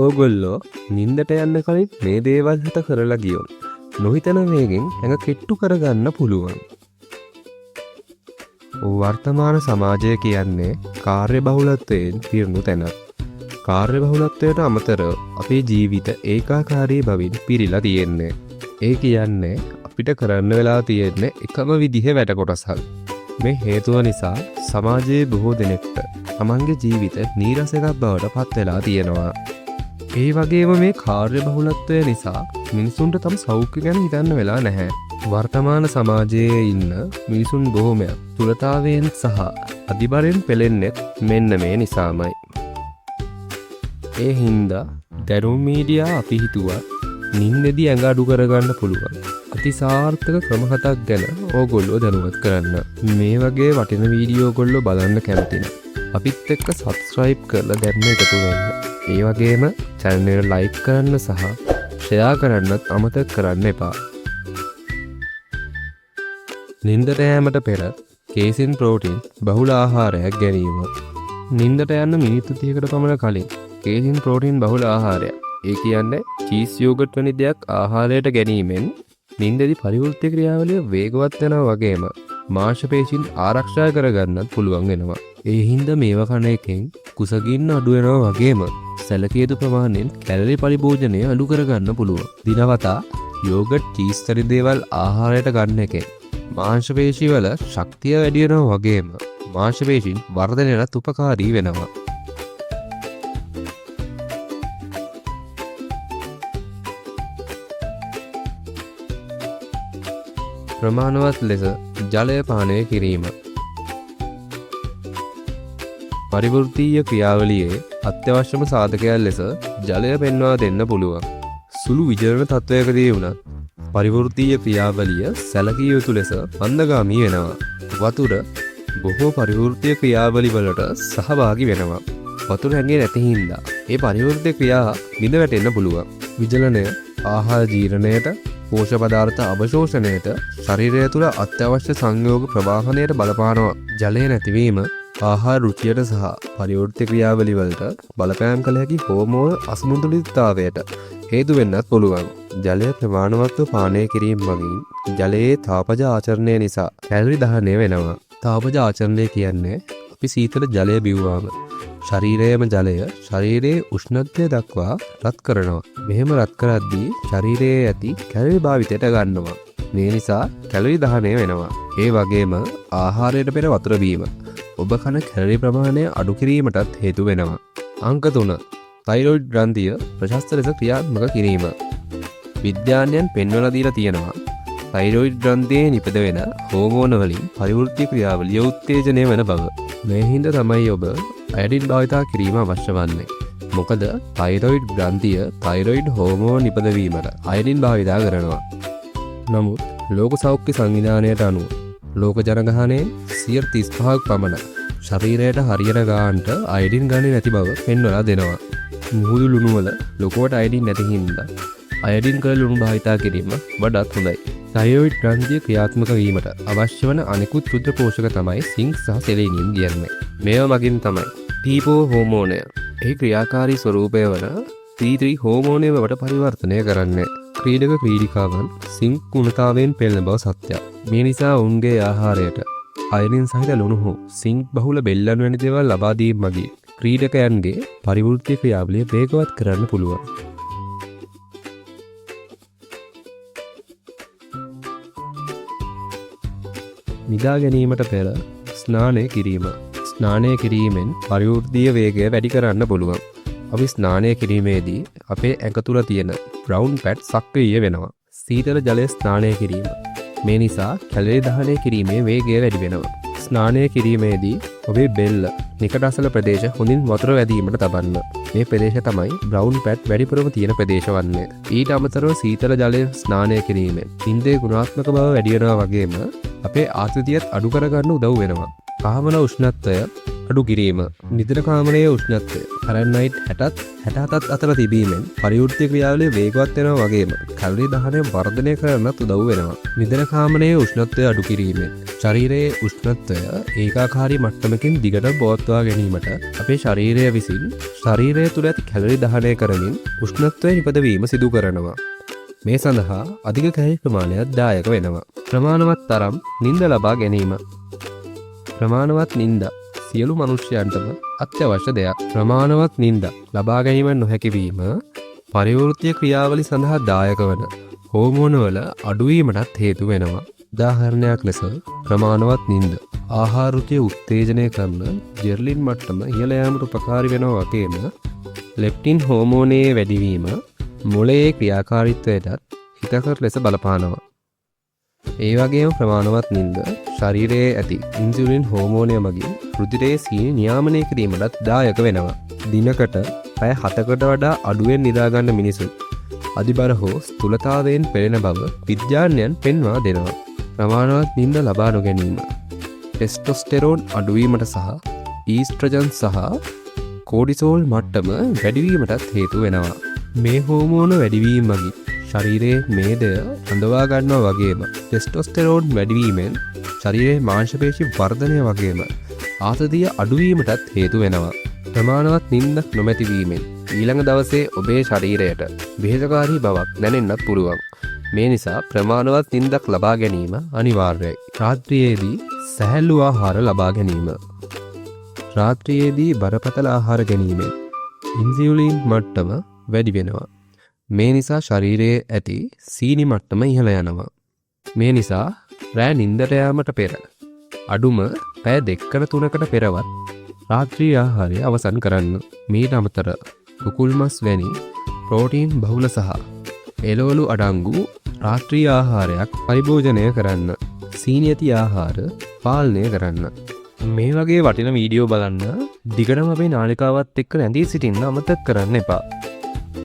ඕගොල්ලෝ නින්දට යන්න කලින් මේ දේවල් හිත කරලා ගියොත් නොහිතන වේගෙන් ඇඟ කෙට්ටු කරගන්න පුළුවන්. වර්තමාන සමාජය කියන්නේ කාර්ය බහුලත්වයෙන් පිරුණු තැනක්. කාර්ය බහුලත්වයට අමතරව අපේ ජීවිත ඒකාකාරී බවින් පිරීලා තියෙන්නේ. ඒ කියන්නේ අපිට කරන්න වෙලා තියෙන්නේ එකම විදිහේ වැඩ කොටසක්. මේ හේතුව නිසා සමාජයේ බොහෝ දෙනෙක්ට තමන්ගේ ජීවිත නීරස එකක් බවට පත් වෙලා තියෙනවා. ඒ වගේම මේ කාර්ය බහුලත්වය නිසා මිනිසුන්ට තම සෞඛ්‍ය ගැන හිතන්න වෙලා නැහැ. වර්තමාන සමාජයේ ඉන්න මිනිසුන් බොහෝමයක් තුලතාවයෙන් සහ අධිබරෙන් පෙළෙන්නේ මෙන්න මේ නිසාමයි. ඒ හින්දා දැනුම් මීඩියා අපි හිතුවා නින්දෙදි ඇඟ අඩු කරගන්න පුළුවන් අතිසාර්ථක ක්‍රම 7ක් ගැන ඕගොල්ලෝ දැනුවත් කරන්න. මේ වගේ වටින වීඩියෝ ඔයගොල්ලෝ බලන්න කැමති නම් අපිත් එක්ක subscribe කරලා දැම්ම එකතු වෙන්න. ඒ වගේම channel එක like කරන්න සහ share කරන්නත් අමතක කරන්න එපා. නින්දට යෑමට පෙර කේසින් ප්‍රෝටීන් බහුල ආහාරයක් ගැනීම. නින්දට යන්න මිනිත්තු 30කට පමණ කලින් කේසින් ප්‍රෝටීන් බහුල ආහාරයක්. ඒ කියන්නේ චීස් යෝගට් වැනි දෙයක් ආහාරයට ගැනීමෙන් නින්දේදී පරිවෘත්ති ක්‍රියාවලිය වේගවත් වෙනවා වගේම මාංශ පේශීන් ආරක්ෂා කරගන්නත් පුළුවන් වෙනවා. ඒ හින්දා මේව කන එකෙන් කුසගින්න අඩු වෙනවා වගේම සැලකිය යුතු ප්‍රමාණයෙන් කැලරි පරිභෝජනය අඩු කරගන්න පුළුවන්. දිනවතා යෝගට් චීස් වැනි දේවල් ආහාරයට ගන්න එකෙන් මාංශ පේශී වල ශක්තිය වැඩි වෙනවා වගේම මාංශ පේශීන් වර්ධනයටත් උපකාරී වෙනවා. ප්‍රමාණවත් ලෙස ජලය පානය කිරීම. පරිවෘත්තීය ක්‍රියාවලියේ අත්‍යවශ්‍යම සාධකයක් ලෙස ජලය පෙන්වා දෙන්න පුළුවන්. සුළු විජරණ තත්වයකදී වුණත් පරිවෘත්තීය ක්‍රියාවලිය සැලකිය යුතු ලෙස මන්දගාමී වෙනවා. වතුර බොහෝ පරිවෘත්තීය ක්‍රියාවලි වලට සහභාගී වෙනවා. වතුර හැංගේ නැති හින්දා ඒ පරිවෘත්තීය ක්‍රියා බිඳ වැටෙන්න පුළුවන්. විජලනය ආහාර ජීර්ණයට පෝෂක පදාර්ථ අවශෝෂණයට ශරීරය තුළ අත්‍යවශ්‍ය සංයෝග ප්‍රවාහනයට බලපානවා. ජලය නැතිවීම ආහාර රුචියට සහ පරිවෘත්ති ක්‍රියාවලි වලට බලපෑම් කළ හැකි හෝමෝන අසමතුලිතතාවයට හේතු වෙන්නත් පුළුවන්. ජලය ප්‍රමාණවත්ව පානය කිරීම මගින් ජලයේ තාපජ ආචරණය නිසා කැලරි දහනය වෙනවා. තාපජ ආචරණය කියන්නේ අපි සීතල ජලය බිව්වාම ශරීරයේම ජලය ශරීරයේ උෂ්ණත්වය දක්වා රත් කරනවා. මෙහෙම රත් කරද්දී ශරීරයේ ඇති කැලරි භාවිතයට ගන්නවා. මේ නිසා කැලරි දහනය වෙනවා. ඒ වගේම ආහාරයට පෙර වතුර බීම ඔබ කන කැලරි ප්‍රමාණය අඩු කිරීමටත් හේතු වෙනවා. අංක 3. තයිරොයිඩ් ග්‍රන්ථිය ප්‍රශස්ත ලෙස ක්‍රියාත්මක කිරීම. විද්‍යාඥයන් පෙන්වලා දීලා තියෙනවා තයිරොයිඩ් ග්‍රන්ථියේ නිපද වෙන හෝමෝන වලින් පරිවෘත්ති ක්‍රියාවලිය උත්තේජනය වෙන බව. මේ හින්දා තමයි ඔබ අයඩින් භාවිතා කිරීම අවශ්‍ය වන්නේ. මොකද තයිරොයිඩ් ග්‍රන්ථිය තයිරොයිඩ් හෝමෝන නිපදවීමට අයඩින් භාවිතා කරනවා. නමුත් ලෝක සෞඛ්‍ය සංවිධානයට අනුව ලෝක ජනගහනයෙන් 35ක් පමණ ශරීරයට හරියන ගානට අයඩින් ගන්නේ නැති බව පෙන්වලා දෙනවා. මුහුදු ලුණු වල ලොකුවට අයඩින් නැති හින්දා අයඩින් කළ ලුණු භාවිතා කිරීම වඩාත් හොඳයි. තයිරොයිඩ් ග්‍රන්ථිය ක්‍රියාත්මක වීමට අවශ්‍ය වන අනිකුත් රුධිර පෝෂක තමයි සින්ක් සහ සෙලෙනියම් කියන්නේ. මේවා මගින් තමයි ටීපෝ හෝමෝනය ඒ ක්‍රියාකාරී ස්වරූපය වන T3 හෝමෝනය බවට පරිවර්තනය කරන්නේ. ක්‍රීඩක ක්‍රීඩිකාවන් සින්ක් ගුණතාවයෙන් පෙළෙන බව සත්‍යයක්. මේ නිසා ඔවුන්ගේ ආහාරයට අයනින් සහිත ලුණු හෝ සින්ක් බහුල බෙල්ලන් වැනි දේවල් ලබා දීම මගින් ක්‍රීඩකයන්ගේ පරිවෘත්ති ක්‍රියාවලිය වේගවත් කරන්න පුළුවන්. නිදා ගැනීමට පෙර ස්නානය කිරීම. ස්නානය කිරීමෙන් පරිවෘත්තීය වේගය වැඩි කරන්න පුළුවන්. අපි ස්නානය කිරීමේදී අපේ ඇඟ තුළ තියෙන බ්‍රවුන් පැට් සක්‍රිය වෙනවා. සීතල ජලය ස්නානය කිරීම. මේ නිසා කැලරි දහනය කිරීමේ වේගය වැඩි වෙනවා. ස්නානය කිරීමේදී ඔබේ බෙල්ල නිකට අසල ප්‍රදේශ හොඳින් වතුර වැදීමට තබන්න. මේ ප්‍රදේශ තමයි බ්‍රවුන් පැට් වැඩිපුරම තියෙන ප්‍රදේශ වන්නේ. ඊට අමතරව සීතල ජලය ස්නානය කිරීමෙන් නින්දේ ගුණාත්මක බව වැඩි වෙනවා වගේම අපේ ආතතියත් අඩු කරගන්න උදව් වෙනවා. කාමන උෂ්ණත්වය අඩු කිරීම. නිතර කාමරයේ උෂ්ණත්වය ෆැරන්හයිට් 60ත් 67ත් අතර තිබීමෙන් පරිවෘත්තීය ක්‍රියාවලිය වේගවත් වෙනවා වගේම කැලරි දහනය වර්ධනය කරන්නත් උදව් වෙනවා. නිතර කාමරයේ උෂ්ණත්වය අඩු කිරීමෙන් ශරීරයේ උෂ්ණත්වය ඒකාකාරී මට්ටමකින් දිගට පවත්වා ගැනීමට අපේ ශරීරය විසින් ශරීරය තුළ ඇති කැලරි දහනය කරමින් උෂ්ණත්වය නිපදවීම සිදු කරනවා. මේ සඳහා අධික කැලරි ප්‍රමාණයක් දායක වෙනවා. ප්‍රමාණවත් තරම් නිින්ද ලබා ගැනීම. ප්‍රමාණවත් නිින්ද සියලු මනුෂ්‍යයන්ටම අත්‍යවශ්‍ය දෙයක්. ප්‍රමාණවත් නිින්ද ලබා ගැනීම නොහැකි වීම පරිවෘත්තීය ක්‍රියාවලිය සඳහා දායක වන හෝමෝන වල අඩුවීමටත් හේතු වෙනවා. උදාහරණයක් ලෙස ප්‍රමාණවත් නිින්ද ආහාර රුචිය උත්තේජනය කරන ජෙර්ලින් මට්ටම ඉහළ යාමට උපකාරී වෙනවා වගේම ලෙප්ටින් හෝමෝනයේ වැඩිවීම මොළයේ ක්‍රියාකාරීත්වයටත් හිතකර ලෙස බලපානවා. ඒ වගේම ප්‍රමාණවත් නිින්ද ශරීරයේ ඇති ඉන්සුලින් හෝමෝනය මගින් රුධිරයේ සීනි නියාමනය කිරීමටත් දායක වෙනවා. දිනකට පැය 7කට වඩා අඩුවෙන් නිදාගන්න මිනිසුන් අධිබර හෝ ස්ථූලතාවයෙන් පෙළෙන බව විද්‍යාඥයන් පෙන්වා දෙනවා. ප්‍රමාණවත් නිින්ද ලබා නොගැනීම ටෙස්ටොස්ටෙරෝන් අඩුවීමට සහ ඊස්ට්‍රජන් සහ කෝඩිසෝල් මට්ටම වැඩිවීමටත් හේතු වෙනවා. මේ හෝමෝන වැඩිවීම මගින් ශරීරයේ මේදය හඳවා ගන්නවා වගේම ටෙස්ටොස්ටෙරෝන් වැඩිවීමෙන් ශරීරයේ මාංශපේශි වර්ධනය වගේම ආතතිය අඩුවීමටත් හේතු වෙනවා. ප්‍රමාණවත් නිින්දක් නොමැතිවීමෙන් ඊළඟ දවසේ ඔබේ ශරීරයට වෙහෙසකාරී බවක් දැනෙන්නත් පුළුවන්. මේ නිසා ප්‍රමාණවත් නිින්දක් ලබා ගැනීම අනිවාර්යයි. රාත්‍රියේදී සැහැල්ලු ආහාර ලබා ගැනීම. රාත්‍රියේදී බරපතල ආහාර ගැනීමෙන් ඉන්සියුලින් මට්ටම වැඩි වෙනවා. මේ නිසා ශරීරයේ ඇති සීනි මට්ටම ඉහළ යනවා. මේ නිසා රෑ නිින්දට යාමට පෙර අඩුම පැය 2-3කට පෙරවත් රාත්‍රී ආහාරය අවසන් කරන්න. මීට අමතර කුකුල් මස් වැනි ප්‍රෝටීන් බහුල සහ එළවලු අඩංගු රාත්‍රී ආහාරයක් පරිභෝජනය කරන්න. සීනි ඇති ආහාර පාලනය කරන්න. මේ වගේ වටින වීඩියෝ බලන්න දිගටම අපේ නාලිකාවත් එක්ක රැඳී සිටින්න අමතක කරන්න එපා.